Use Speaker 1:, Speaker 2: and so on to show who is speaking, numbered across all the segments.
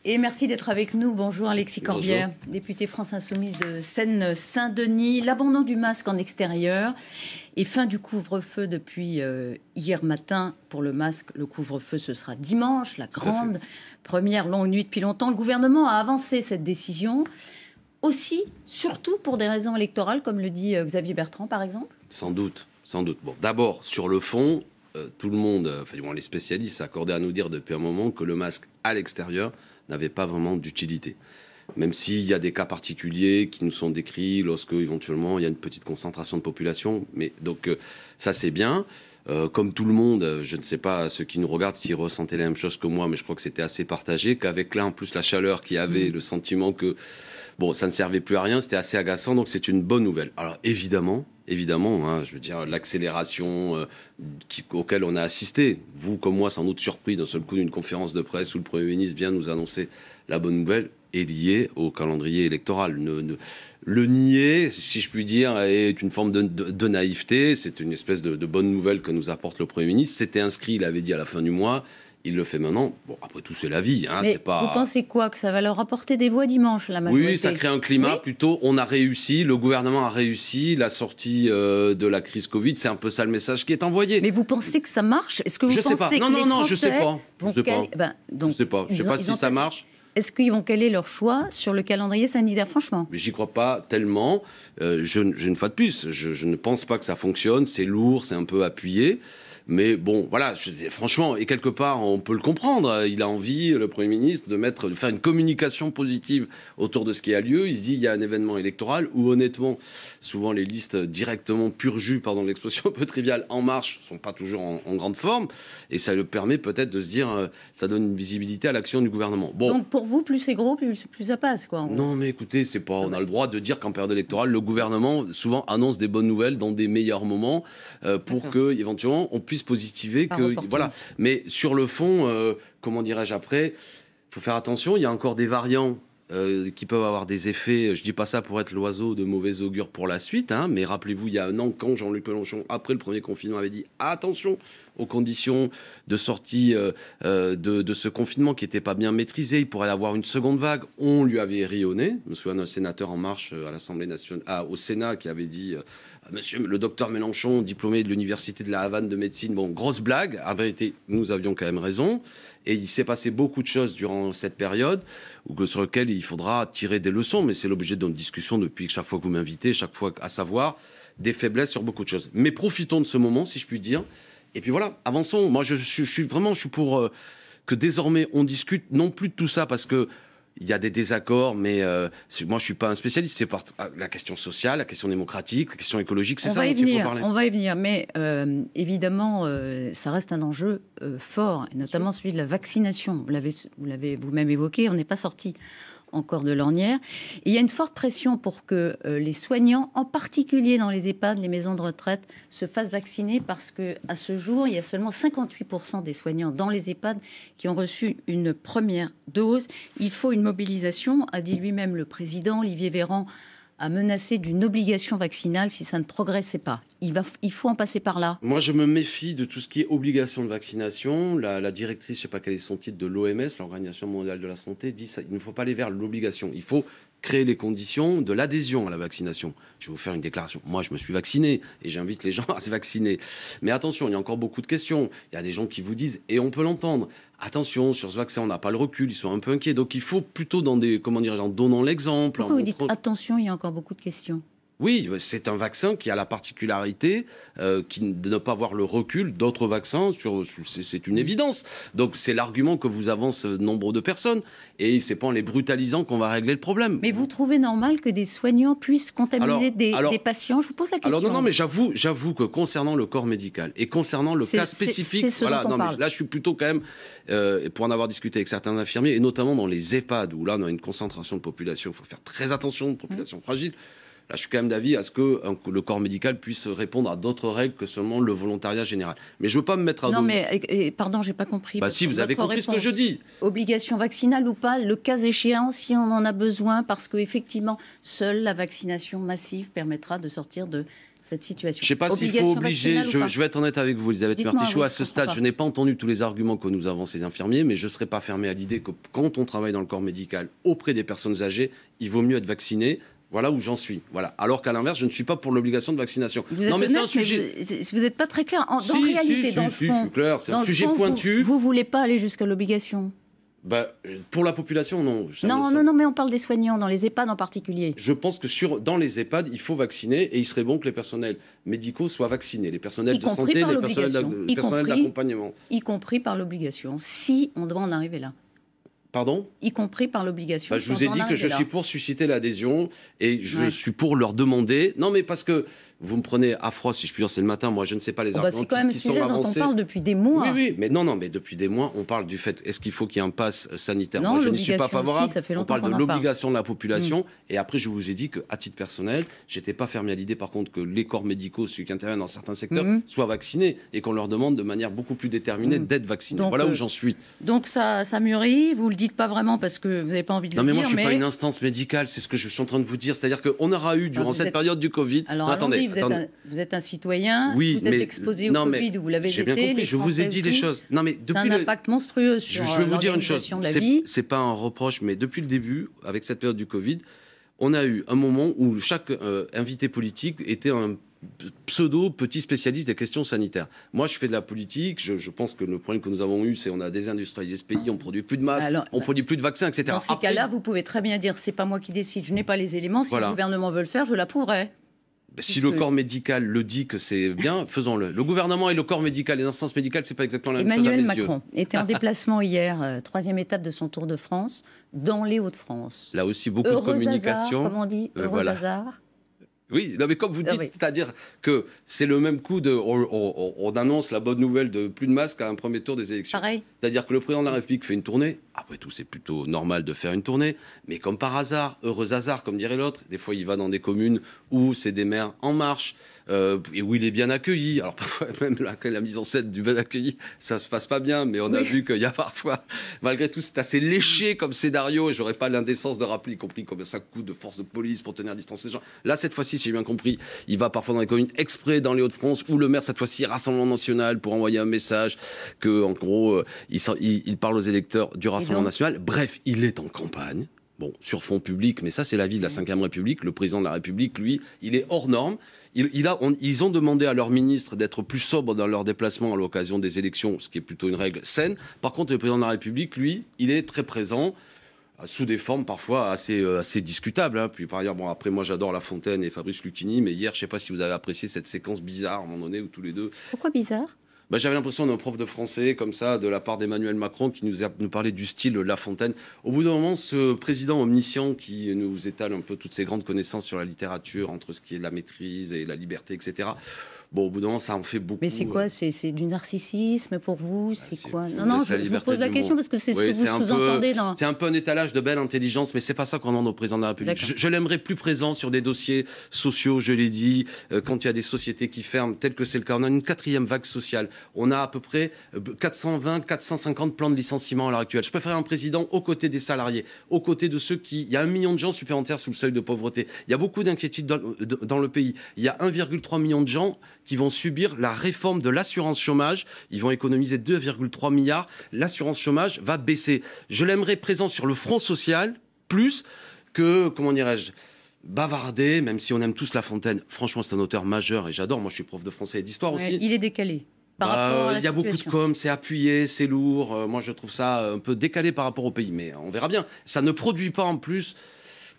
Speaker 1: Et merci d'être avec nous. Bonjour Alexis Corbière, député France Insoumise de Seine-Saint-Denis. L'abandon du masque en extérieur et fin du couvre-feu depuis hier matin. Pour le masque, le couvre-feu, ce sera dimanche, la grande première longue nuit depuis longtemps. Le gouvernement a avancé cette décision aussi, surtout pour des raisons électorales, comme le dit Xavier Bertrand, par exemple.
Speaker 2: Sans doute, sans doute. Bon, d'abord, sur le fond, tout le monde, enfin, les spécialistes s'accordaient à nous dire depuis un moment que le masque à l'extérieur n'avait pas vraiment d'utilité. Même s'il y a des cas particuliers qui nous sont décrits lorsque, éventuellement, il y a une petite concentration de population. Mais donc, ça, c'est bien. Comme tout le monde, je ne sais pas ceux qui nous regardent s'ils ressentaient la même chose que moi, mais je crois que c'était assez partagé, qu'avec là, en plus, la chaleur qu'il y avait, le sentiment que, bon, ça ne servait plus à rien, c'était assez agaçant, donc c'est une bonne nouvelle. Alors, évidemment, hein, je veux dire, l'accélération auquel on a assisté, vous comme moi, sans doute surpris d'un seul coup d'une conférence de presse où le Premier ministre vient nous annoncer la bonne nouvelle, est liée au calendrier électoral. Le nier, si je puis dire, est une forme de naïveté. C'est une espèce de bonne nouvelle que nous apporte le Premier ministre. C'était inscrit, il avait dit à la fin du mois. Il le fait maintenant. Bon, après tout, c'est la vie. Hein,
Speaker 1: mais
Speaker 2: c'est pas...
Speaker 1: vous pensez quoi? Que ça va leur apporter des voix dimanche, la majorité?
Speaker 2: Oui, ça crée un climat plutôt. On a réussi, le gouvernement a réussi la sortie de la crise Covid. C'est un peu ça le message qui est envoyé.
Speaker 1: Mais vous pensez que ça marche? Est-ce que vous
Speaker 2: je
Speaker 1: pensez
Speaker 2: sais pas.
Speaker 1: que
Speaker 2: Non, je sais pas.
Speaker 1: Je sais pas.
Speaker 2: Je sais pas si ça marche.
Speaker 1: Est-ce qu'ils vont caler leur choix sur le calendrier sanitaire, franchement?
Speaker 2: Mais j'y crois pas tellement. Une fois de plus, je ne pense pas que ça fonctionne. C'est lourd, c'est un peu appuyé. Mais bon, voilà, franchement, et quelque part, on peut le comprendre. Il a envie, le Premier ministre, de faire une communication positive autour de ce qui a lieu. Il se dit, il y a un événement électoral où, honnêtement, souvent les listes directement pur jus, pardon l'expression un peu triviale, En Marche, sont pas toujours en grande forme. Et ça le permet peut-être de se dire, ça donne une visibilité à l'action du gouvernement. Bon.
Speaker 1: Donc pour vous, plus c'est gros, plus ça passe, quoi.
Speaker 2: Non, mais écoutez, c'est pas. On a le droit de dire qu'en période électorale, le gouvernement souvent annonce des bonnes nouvelles dans des meilleurs moments pour que, éventuellement, on puisse positiver que voilà. Mais sur le fond, comment dirais-je après, il faut faire attention. Il y a encore des variants qui peuvent avoir des effets. Je dis pas ça pour être l'oiseau de mauvais augure pour la suite, hein, mais rappelez-vous, il y a un an, quand Jean-Luc Mélenchon, après le premier confinement, avait dit attention aux conditions de sortie de ce confinement qui n'était pas bien maîtrisé, il pourrait y avoir une seconde vague. On lui avait ri au nez. Je me souviens d'un sénateur En Marche à l'Assemblée nationale, au Sénat, qui avait dit Monsieur le docteur Mélenchon, diplômé de l'université de la Havane de médecine, bon, grosse blague. En vérité, nous avions quand même raison. Et il s'est passé beaucoup de choses durant cette période sur lesquelles il faudra tirer des leçons. Mais c'est l'objet de notre discussion depuis chaque fois que vous m'invitez, chaque fois, à savoir des faiblesses sur beaucoup de choses. Mais profitons de ce moment, si je puis dire. Et puis voilà, avançons. Moi, je suis pour que désormais on discute non plus de tout ça parce que il y a des désaccords, mais moi je suis pas un spécialiste. C'est la question sociale, la question démocratique, la question écoulogique, c'est ça dont il faut parler.
Speaker 1: On va y venir, mais évidemment, ça reste un enjeu fort, et notamment celui de la vaccination. Vous l'avez vous-même évoqué, on n'est pas sorti encore de l'ornière. Et il y a une forte pression pour que les soignants, en particulier dans les EHPAD, les maisons de retraite, se fassent vacciner parce qu'à ce jour, il y a seulement 58% des soignants dans les EHPAD qui ont reçu une première dose. Il faut une mobilisation, a dit lui-même le président Olivier Véran, a menacé d'une obligation vaccinale si ça ne progressait pas. Il faut en passer par là.
Speaker 2: Moi, je me méfie de tout ce qui est obligation de vaccination. La directrice, je ne sais pas quel est son titre, de l'OMS, l'Organisation mondiale de la santé, dit qu'il ne faut pas aller vers l'obligation. Il faut créer les conditions de l'adhésion à la vaccination. Je vais vous faire une déclaration. Moi, je me suis vacciné et j'invite les gens à se vacciner. Mais attention, il y a encore beaucoup de questions. Il y a des gens qui vous disent, et on peut l'entendre, attention, sur ce vaccin, on n'a pas le recul, ils sont un peu inquiets. Donc, il faut plutôt en donnant l'exemple.
Speaker 1: Pourquoi vous dites attention, il y a encore beaucoup de questions?
Speaker 2: Oui, c'est un vaccin qui a la particularité de ne pas avoir le recul d'autres vaccins. C'est une évidence. Donc c'est l'argument que vous avance nombre de personnes. Et c'est pas en les brutalisant qu'on va régler le problème.
Speaker 1: Mais vous trouvez normal que des soignants puissent contaminer des patients? Je vous pose la question.
Speaker 2: Alors non, mais j'avoue que concernant le corps médical et concernant le cas spécifique, mais là je suis plutôt quand même, pour en avoir discuté avec certains infirmiers, et notamment dans les EHPAD, où là on a une concentration de population, il faut faire très attention, de population fragile. Là, je suis quand même d'avis à ce que le corps médical puisse répondre à d'autres règles que seulement le volontariat général. Mais je ne veux pas me mettre à dos.
Speaker 1: Non, mais pardon, j'ai pas compris.
Speaker 2: Si, vous avez compris ce que je dis.
Speaker 1: Obligation vaccinale ou pas, le cas échéant, si on en a besoin, parce qu'effectivement, seule la vaccination massive permettra de sortir de cette situation.
Speaker 2: Je ne sais pas s'il faut obliger, je vais être honnête avec vous, Elisabeth Martichoux, à ce stade, je n'ai pas entendu tous les arguments que nous avons ces infirmiers, mais je ne serais pas fermé à l'idée que quand on travaille dans le corps médical auprès des personnes âgées, il vaut mieux être vacciné. Voilà où j'en suis. Voilà. Alors qu'à l'inverse, je ne suis pas pour l'obligation de vaccination.
Speaker 1: Non, mais c'est un sujet. Vous n'êtes pas très clair. Dans réalité, dans le fond,
Speaker 2: je suis clair. C'est un sujet pointu.
Speaker 1: Vous voulez pas aller jusqu'à l'obligation?
Speaker 2: Pour la population, non.
Speaker 1: Non, mais on parle des soignants, dans les EHPAD en particulier.
Speaker 2: Je pense que dans les EHPAD, il faut vacciner et il serait bon que les personnels médicaux soient vaccinés, les personnels de santé, les personnels d'accompagnement.
Speaker 1: Y compris par l'obligation, si on doit en arriver là.
Speaker 2: Pardon ?
Speaker 1: Y compris par l'obligation.
Speaker 2: Je vous ai dit que je suis pour susciter l'adhésion et je suis pour leur demander. Non, mais parce que vous me prenez à froid, si je puis dire, c'est le matin. Moi, je ne sais pas les arguments
Speaker 1: c'est quand même
Speaker 2: qui
Speaker 1: un
Speaker 2: sont
Speaker 1: sujet
Speaker 2: avancés.
Speaker 1: Dont on parle depuis des mois.
Speaker 2: Oui, mais mais depuis des mois, on parle du fait est-ce qu'il faut qu'il y ait un pass sanitaire.
Speaker 1: Non,
Speaker 2: moi, je n'y suis pas favorable.
Speaker 1: Aussi, ça fait
Speaker 2: on parle de
Speaker 1: qu'on
Speaker 2: l'obligation de la population. Et après, je vous ai dit qu'à titre personnel, j'étais pas fermé à l'idée, par contre, que les corps médicaux, ceux qui interviennent dans certains secteurs, soient vaccinés et qu'on leur demande de manière beaucoup plus déterminée d'être vaccinés. Donc, voilà où j'en suis.
Speaker 1: Donc ça mûrit. Vous le dites pas vraiment parce que vous n'avez pas envie de le dire.
Speaker 2: Non, mais moi, je suis pas une instance médicale. C'est ce que je suis en train de vous dire. C'est-à-dire qu'on aura eu durant cette période du Covid.
Speaker 1: Alors, attendez, vous êtes un citoyen,
Speaker 2: oui,
Speaker 1: vous êtes exposé au Covid, vous l'avez été.
Speaker 2: J'ai bien compris, je vous ai dit des choses. Non, mais
Speaker 1: depuis un impact monstrueux sur
Speaker 2: je vais vous dire une chose,
Speaker 1: de la vie.
Speaker 2: C'est pas un reproche, mais depuis le début, avec cette période du Covid, on a eu un moment où chaque invité politique était un pseudo petit spécialiste des questions sanitaires. Moi, je fais de la politique. Je pense que le problème que nous avons eu, c'est qu'on a désindustrialisé ce pays, on produit plus de masques, on produit plus de vaccins, etc.
Speaker 1: Dans ces cas-là, vous pouvez très bien dire c'est pas moi qui décide, je n'ai pas les éléments. Si le gouvernement veut le faire, je l'approuverai.
Speaker 2: Si le corps médical le dit que c'est bien, faisons-le. Le gouvernement et le corps médical, les instances médicales, c'est pas exactement la même chose à mes yeux.
Speaker 1: Emmanuel Macron était en déplacement hier, troisième étape de son Tour de France, dans les Hauts-de-France.
Speaker 2: Là aussi, beaucoup de communication.
Speaker 1: Hasard, comme on dit, heureux hasard.
Speaker 2: Oui, non, mais comme vous dites, c'est-à-dire que c'est le même coup on annonce la bonne nouvelle de plus de masques à un premier tour des élections.
Speaker 1: Pareil.
Speaker 2: C'est-à-dire que le président de la République fait une tournée. Après tout, c'est plutôt normal de faire une tournée. Mais comme par hasard, heureux hasard, comme dirait l'autre, des fois, il va dans des communes où c'est des maires en marche. Et où il est bien accueilli. Alors parfois même la mise en scène du bien accueilli, ça se passe pas bien, mais on a vu qu'il y a parfois, malgré tout, c'est assez léché comme scénario, et j'aurais pas l'indécence de rappeler, y compris combien ça coûte de force de police pour tenir à distance les gens. Là, cette fois-ci, si j'ai bien compris, il va parfois dans les communes exprès dans les Hauts-de-France, où le maire, cette fois-ci, Rassemblement National, pour envoyer un message que, en gros, il parle aux électeurs du Rassemblement National. Bref, il est en campagne. Bon, sur fond public, mais ça, c'est la vie de la Ve République. Le président de la République, lui, il est hors norme. Ils ont demandé à leur ministre d'être plus sobres dans leurs déplacements à l'occasion des élections, ce qui est plutôt une règle saine. Par contre, le président de la République, lui, il est très présent, sous des formes parfois assez discutables. Puis par ailleurs, après, moi, j'adore La Fontaine et Fabrice Lucchini, mais hier, je ne sais pas si vous avez apprécié cette séquence bizarre, à un moment donné, où tous les deux...
Speaker 1: Pourquoi bizarre ?
Speaker 2: J'avais l'impression d'un prof de français, comme ça, de la part d'Emmanuel Macron, qui nous parlait du style La Fontaine. Au bout d'un moment, ce président omniscient qui nous étale un peu toutes ses grandes connaissances sur la littérature, entre ce qui est la maîtrise et la liberté, etc., bon, au bout d'un moment, ça en fait beaucoup.
Speaker 1: Mais c'est quoi ? C'est du narcissisme pour vous ? C'est quoi ? Non, je vous pose la question parce que c'est ce que vous sous-entendez dans...
Speaker 2: C'est un peu un étalage de belle intelligence, mais c'est pas ça qu'on demande au président de la République. Je l'aimerais plus présent sur des dossiers sociaux, je l'ai dit, quand il y a des sociétés qui ferment, tel que c'est le cas. On a une 4e vague sociale. On a à peu près 420-450 plans de licenciement à l'heure actuelle. Je préfère un président aux côtés des salariés, aux côtés de ceux qui... Il y a 1 million de gens supplémentaires sous le seuil de pauvreté. Il y a beaucoup d'inquiétudes dans le pays. Il y a 1,3 million de gens qui vont subir la réforme de l'assurance chômage. Ils vont économiser 2,3 milliards. L'assurance chômage va baisser. Je l'aimerais présent sur le front social, plus que, comment dirais-je, bavarder, même si on aime tous La Fontaine. Franchement, c'est un auteur majeur et j'adore. Moi, je suis prof de français et d'histoire aussi.
Speaker 1: Il est décalé. Par rapport à la
Speaker 2: il y a beaucoup de com', c'est appuyé, c'est lourd. Moi, je trouve ça un peu décalé par rapport au pays. Mais on verra bien. Ça ne produit pas en plus...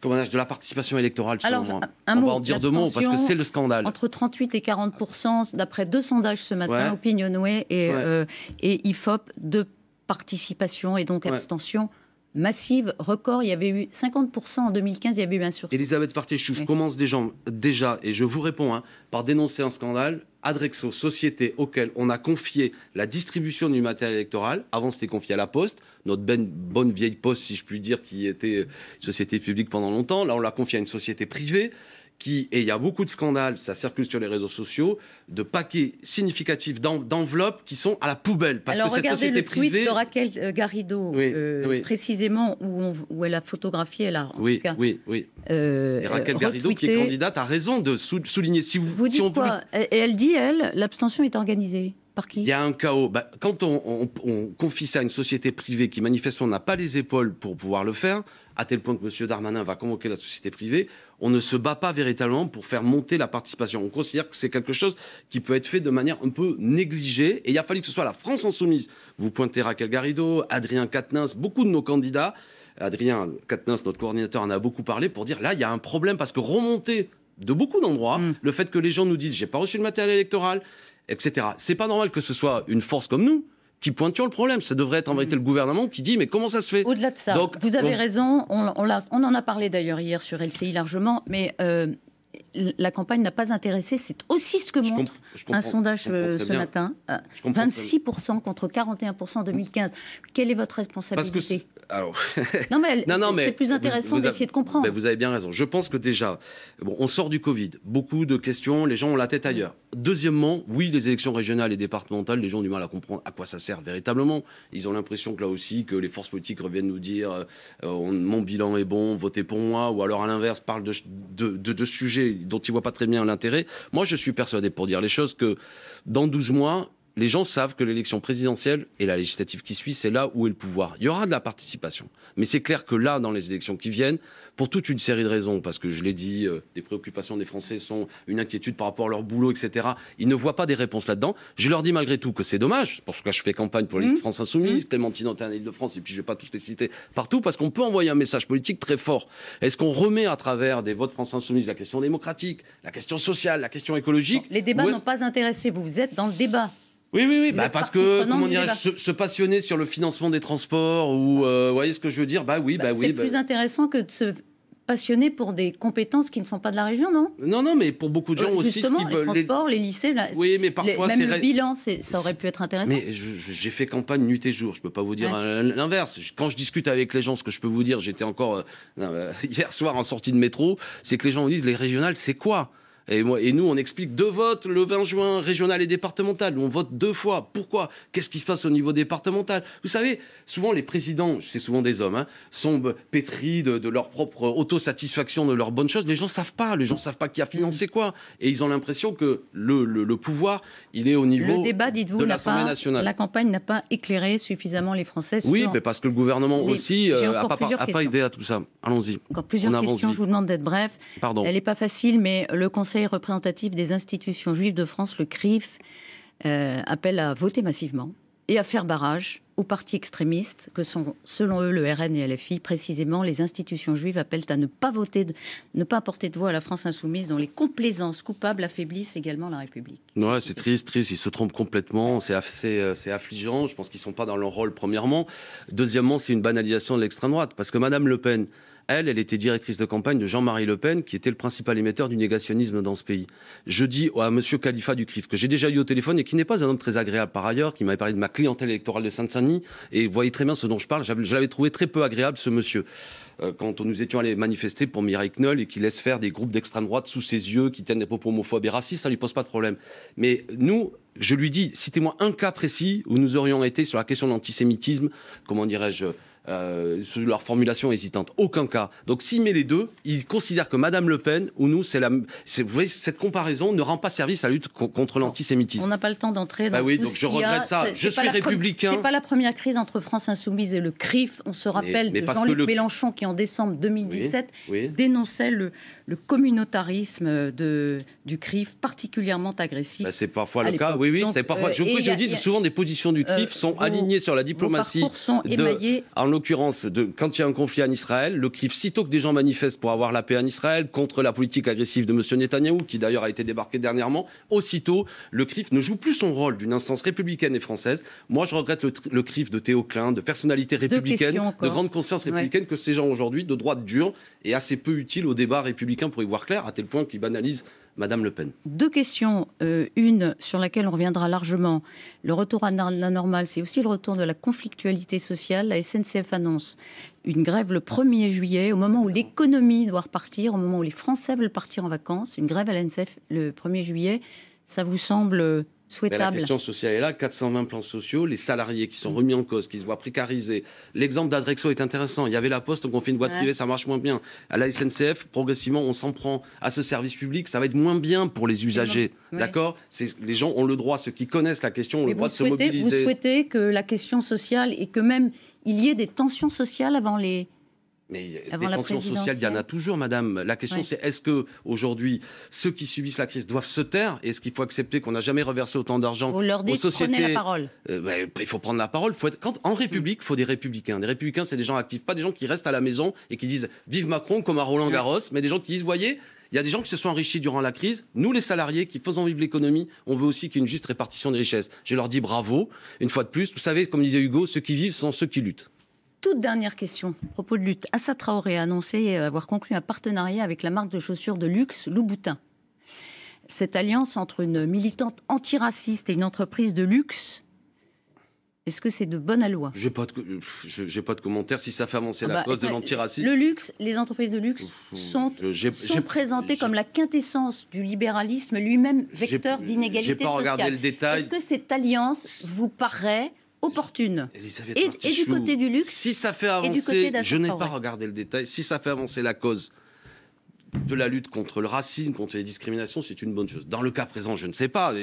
Speaker 2: de la participation électorale, selon moi. On va en dire 2 mots, parce que c'est le scandale.
Speaker 1: Entre 38 et 40%, d'après 2 sondages ce matin, Opinionway et IFOP, de participation et donc abstention massive, record. Il y avait eu 50% en 2015, il y avait eu un sursaut.
Speaker 2: Elisabeth Martichoux, je commence déjà, et je vous réponds, par dénoncer un scandale. Adrexo, société auquel on a confié la distribution du matériel électoral. Avant, c'était confié à la Poste, notre bonne vieille Poste, si je puis dire, qui était une société publique pendant longtemps. Là, on l'a confié à une société privée et il y a beaucoup de scandales, ça circule sur les réseaux sociaux, de paquets significatifs d'enveloppes qui sont à la poubelle. Parce
Speaker 1: alors,
Speaker 2: que cette société privée...
Speaker 1: tweet de Raquel Garrido, précisément, où elle a photographié, elle a en tout cas...
Speaker 2: et Raquel Garrido, qui est candidate, a raison de souligner...
Speaker 1: Vous dites quoi ? Et elle dit, l'abstention est organisée. Par qui ?
Speaker 2: Il y a un chaos. Quand on confie ça à une société privée qui manifestement n'a pas les épaules pour pouvoir le faire, à tel point que M. Darmanin va convoquer la société privée, on ne se bat pas véritablement pour faire monter la participation. On considère que c'est quelque chose qui peut être fait de manière un peu négligée. Et il a fallu que ce soit la France insoumise. Vous pointez Raquel Garrido, Adrien Quatennens, beaucoup de nos candidats. Adrien Quatennens, notre coordinateur, en a beaucoup parlé pour dire là, il y a un problème parce que remonter de beaucoup d'endroits, le fait que les gens nous disent j'ai pas reçu le matériel électoral, etc. C'est pas normal que ce soit une force comme nous qui pointions le problème. Ça devrait être en vérité le gouvernement qui dit mais comment ça se fait ?
Speaker 1: Au-delà de ça, donc, vous avez raison, on en a parlé d'ailleurs hier sur LCI largement, mais la campagne n'a pas intéressé, c'est aussi ce que montre un sondage ce matin, 26% contre 41% en 2015. Quelle est votre responsabilité ? Non mais c'est plus intéressant d'essayer de comprendre.
Speaker 2: Vous avez bien raison. Je pense que déjà, on sort du Covid, beaucoup de questions, les gens ont la tête ailleurs. Deuxièmement, oui, les élections régionales et départementales, les gens ont du mal à comprendre à quoi ça sert véritablement. Ils ont l'impression que là aussi, que les forces politiques reviennent nous dire mon bilan est bon, votez pour moi, ou alors à l'inverse, parlent de sujets dont ils ne voient pas très bien l'intérêt. Moi, je suis persuadé, pour dire les choses, que dans 12 mois, les gens savent que l'élection présidentielle et la législative qui suit, c'est là où est le pouvoir. Il y aura de la participation. Mais c'est clair que là, dans les élections qui viennent, pour toute une série de raisons, parce que je l'ai dit, des préoccupations des Français sont une inquiétude par rapport à leur boulot, etc. Ils ne voient pas des réponses là-dedans. Je leur dis malgré tout que c'est dommage, parce que je fais campagne pour les listes France Insoumise, Clémentine Autain en Île-de-France, et puis je ne vais pas tous les citer partout, parce qu'on peut envoyer un message politique très fort. Est-ce qu'on remet à travers des votes France Insoumise la question démocratique, la question sociale, la question écologique ?
Speaker 1: Bon, les débats n'ont pas intéressé, vous êtes dans le débat.
Speaker 2: Oui, parce que, comment dirais-je, se passionner sur le financement des transports, ou, vous voyez ce que je veux dire ?
Speaker 1: C'est plus intéressant que de se passionner pour des compétences qui ne sont pas de la région, non ?
Speaker 2: Non, mais pour beaucoup de gens aussi...
Speaker 1: Justement, les transports, les lycées,
Speaker 2: oui, mais parfois,
Speaker 1: même le bilan, ça aurait pu être intéressant.
Speaker 2: Mais j'ai fait campagne nuit et jour, je ne peux pas vous dire l'inverse. Quand je discute avec les gens, ce que je peux vous dire, j'étais encore hier soir en sortie de métro, c'est que les gens me disent, les régionales, c'est quoi ? Et nous, on explique 2 votes le 20 juin, régional et départemental. On vote 2 fois. Pourquoi ? Qu'est-ce qui se passe au niveau départemental ? Vous savez, souvent les présidents, c'est souvent des hommes, sont pétris de leur propre autosatisfaction, de leurs bonnes choses. Les gens savent pas. Les gens savent pas qui a financé quoi. Et ils ont l'impression que le pouvoir, il est au niveau de l'Assemblée nationale.
Speaker 1: La campagne n'a pas éclairé suffisamment les Français.
Speaker 2: Oui, mais parce que le gouvernement aussi n'a pas aidé à tout ça. Allons-y.
Speaker 1: Encore plusieurs questions. Je vous demande d'être bref.
Speaker 2: Pardon.
Speaker 1: Elle n'est pas facile, mais le Conseil représentatif des institutions juives de France, le CRIF, appelle à voter massivement et à faire barrage aux partis extrémistes que sont, selon eux, le RN et LFI. Précisément, les institutions juives appellent à ne pas apporter de voix à la France insoumise, dont les complaisances coupables affaiblissent également la République.
Speaker 2: Ouais, c'est triste, ils se trompent complètement, c'est affligeant, je pense qu'ils ne sont pas dans leur rôle, premièrement. Deuxièmement, c'est une banalisation de l'extrême droite, parce que Madame Le Pen, elle était directrice de campagne de Jean-Marie Le Pen, qui était le principal émetteur du négationnisme dans ce pays. Je dis à Monsieur Khalifa du CRIF, que j'ai déjà eu au téléphone et qui n'est pas un homme très agréable par ailleurs, qui m'avait parlé de ma clientèle électorale de Seine-Saint-Denis, et vous voyez très bien ce dont je parle, je l'avais trouvé très peu agréable, ce monsieur. Quand nous étions allés manifester pour Mireille Knoll et qui laisse faire des groupes d'extrême droite sous ses yeux, qui tiennent des propos homophobes et racistes, ça lui pose pas de problème. Mais nous, je lui dis, citez-moi un cas précis où nous aurions été sur la question de l'antisémitisme, comment dirais-je, sur leur formulation hésitante. Aucun cas. Donc s'il met les deux, il considère que Madame Le Pen ou nous, vous voyez, cette comparaison ne rend pas service à la lutte contre l'antisémitisme.
Speaker 1: On n'a pas le temps d'entrer dans
Speaker 2: oui, donc je regrette ça. Je suis républicain.
Speaker 1: C'est pas la première crise entre France Insoumise et le CRIF. On se rappelle de Jean-Luc Mélenchon qui, en décembre 2017, dénonçait le communautarisme du CRIF particulièrement agressif.
Speaker 2: C'est parfois le cas. Oui, c'est parfois. Je dis, c'est souvent des positions du CRIF sont alignées sur la diplomatie. En l'occurrence, quand il y a un conflit en Israël, le CRIF, sitôt que des gens manifestent pour avoir la paix en Israël, contre la politique agressive de M. Netanyahou, qui d'ailleurs a été débarqué dernièrement, aussitôt, le CRIF ne joue plus son rôle d'une instance républicaine et française. Moi, je regrette le CRIF de Théo Klein, de personnalité républicaine, de grande conscience républicaine, que ces gens aujourd'hui, de droite dure, et assez peu utiles au débat républicain pour y voir clair, à tel point qu'ils banalisent Madame Le Pen.
Speaker 1: 2 questions. Une sur laquelle on reviendra largement. Le retour à la normale, c'est aussi le retour de la conflictualité sociale. La SNCF annonce une grève le 1er juillet, au moment où l'économie doit repartir, au moment où les Français veulent partir en vacances, une grève à la SNCF le 1er juillet, ça vous semble souhaitable?
Speaker 2: La question sociale est là, 420 plans sociaux, les salariés qui sont remis en cause, qui se voient précarisés. L'exemple d'Adrexo est intéressant. Il y avait la Poste, donc on fait une boîte privée, ça marche moins bien. À la SNCF, progressivement, on s'en prend à ce service public, ça va être moins bien pour les usagers. D'accord? Les gens ont le droit, ceux qui connaissent la question, ont le droit de se mobiliser.
Speaker 1: Vous souhaitez que la question sociale et que même il y ait des tensions sociales avant les...
Speaker 2: Mais des tensions sociales, il y en a toujours, madame. La question, c'est est-ce que aujourd'hui, ceux qui subissent la crise doivent se taire? Est-ce qu'il faut accepter qu'on n'a jamais reversé autant d'argent aux sociétés?
Speaker 1: Prenez la parole.
Speaker 2: Il faut prendre la parole. En République, il faut des républicains. Des républicains, c'est des gens actifs, pas des gens qui restent à la maison et qui disent « Vive Macron » comme à Roland-Garros, mais des gens qui disent « Voyez, il y a des gens qui se sont enrichis durant la crise. Nous, les salariés qui faisons vivre l'économie, on veut aussi qu'il y ait une juste répartition des richesses. » Je leur dis bravo, une fois de plus. Vous savez, comme disait Hugo, ceux qui vivent sont ceux qui luttent.
Speaker 1: Toute dernière question, à propos de lutte. Assa Traoré a annoncé avoir conclu un partenariat avec la marque de chaussures de luxe Louboutin. Cette alliance entre une militante antiraciste et une entreprise de luxe, est-ce que c'est de bonne aloi?
Speaker 2: J'ai pas de commentaire. Si ça fait avancer la cause de l'antiracisme...
Speaker 1: Le luxe, les entreprises de luxe sont présentées comme la quintessence du libéralisme, lui-même vecteur d'inégalité sociale.
Speaker 2: J'ai pas regardé le détail.
Speaker 1: Est-ce que cette alliance vous paraît opportune et du côté du luxe,
Speaker 2: si ça fait avancer, je n'ai pas regardé le détail, si ça fait avancer la cause de la lutte contre le racisme, contre les discriminations, c'est une bonne chose. Dans le cas présent, je ne sais pas.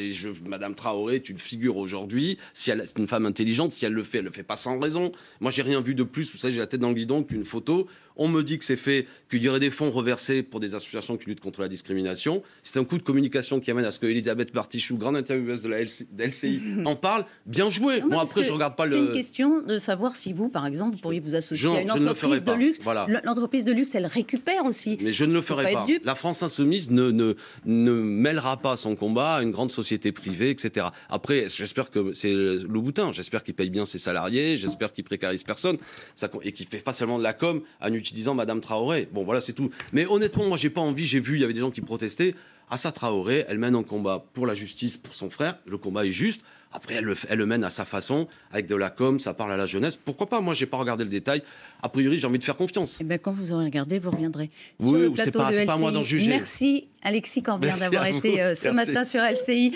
Speaker 2: Madame Traoré est une figure aujourd'hui. Si c'est une femme intelligente, si elle le fait pas sans raison. Moi, j'ai rien vu de plus. Vous savez, j'ai la tête dans le guidon qu'une photo. On me dit que c'est fait, qu'il y aurait des fonds reversés pour des associations qui luttent contre la discrimination. C'est un coup de communication qui amène à ce que Elisabeth Partichou, grande intervieweuse de la LCI, en parle. Bien joué. Moi, après, je regarde pas le...
Speaker 1: C'est une question de savoir si vous, par exemple, vous pourriez vous associer à une entreprise de luxe.
Speaker 2: Voilà.
Speaker 1: L'entreprise de luxe, elle récupère aussi.
Speaker 2: Mais je ne le ferai pas. La France insoumise ne mêlera pas son combat à une grande société privée, etc. Après, j'espère que c'est Louboutin. J'espère qu'il paye bien ses salariés. J'espère qu'il précarise personne. Et qu'il fait pas seulement de la com en utilisant Madame Traoré. Bon, voilà, c'est tout. Mais honnêtement, moi, j'ai pas envie. J'ai vu, il y avait des gens qui protestaient. Assa Traoré, elle mène un combat pour la justice, pour son frère. Le combat est juste. Après, elle le mène à sa façon, avec de la com, ça parle à la jeunesse. Pourquoi pas? Moi, j'ai pas regardé le détail. A priori, j'ai envie de faire confiance.
Speaker 1: Eh bien, quand vous aurez regardé, vous reviendrez.
Speaker 2: Oui, c'est pas à moi d'en juger.
Speaker 1: Merci, Alexis Corbière, d'avoir été ce matin sur LCI.